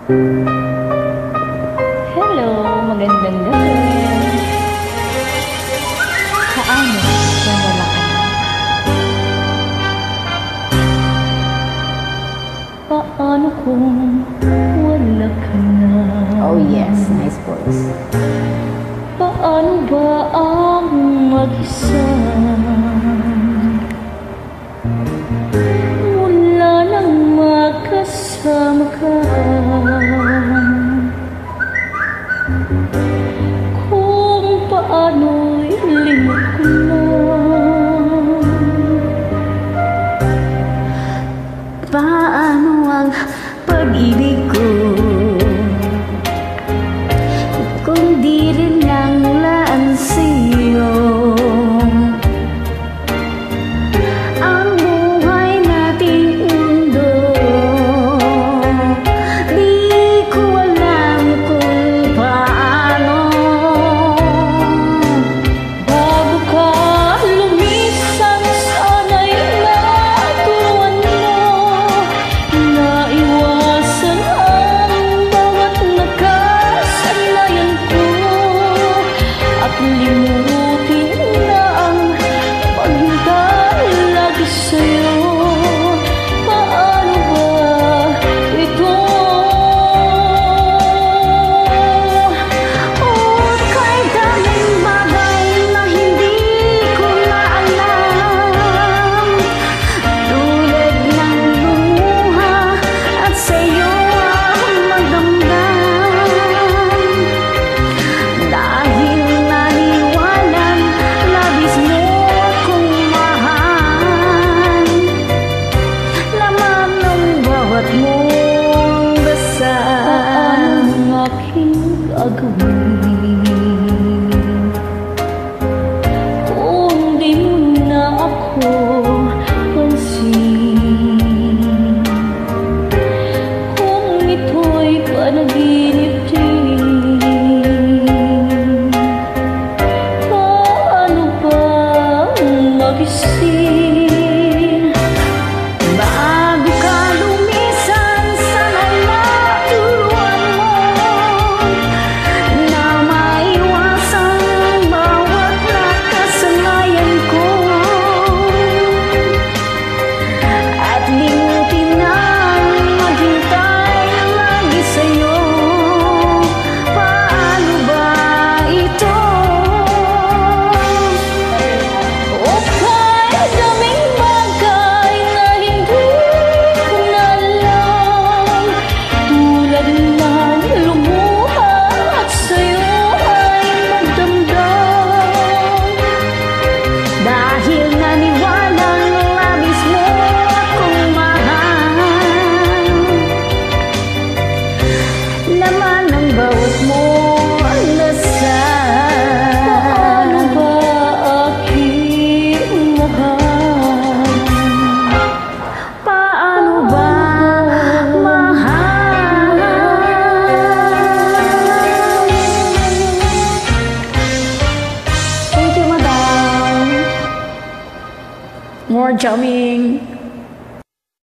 Hello, magandang gabi. Paano kung wala ka na? Paano kung wala ka na? Oh yes, nice voice. Paano ba ang mag-isa? Mula nang magkasama ka. Kung paano'y limot ko na. Paano ang pag-ibig ko kung di rin lang laan sa'yo? Ang buhay nating mundo, di ko alam kung paano. Bago ka lumisan, sana'y naturuan mo. Naiwasan ang bawat nakasanayan ko. At limutin na ang paghintay lagi sa'yo. Paano ba ito? At kay daming bagay na hindi ko na alam, tulad ng lumuha at sa'yo ang magdamdam. Dahil naniwalang labis mo akong mahal, laman ng bawat mong dasal. Ang aking gagawin kung di mo na ako pansin? Kung ito'y panaginip din, paano ba magising? Bago ka lumisan, sana'y maturuan mo na maiwasan ang bawat nakasanayan ko. At limutin na maghintay lagi sa'yo. Paano ba ito? O kay daming bagay na hindi ko na alam, tulad ng lumuha at sa'yo ay magdamdam. Dahil naniwalang labis mo akong mahal, laman ng bawat mo ang dasal. Paano ba aking mahal? Paano ba mahal? Thank you, madam. More jamming.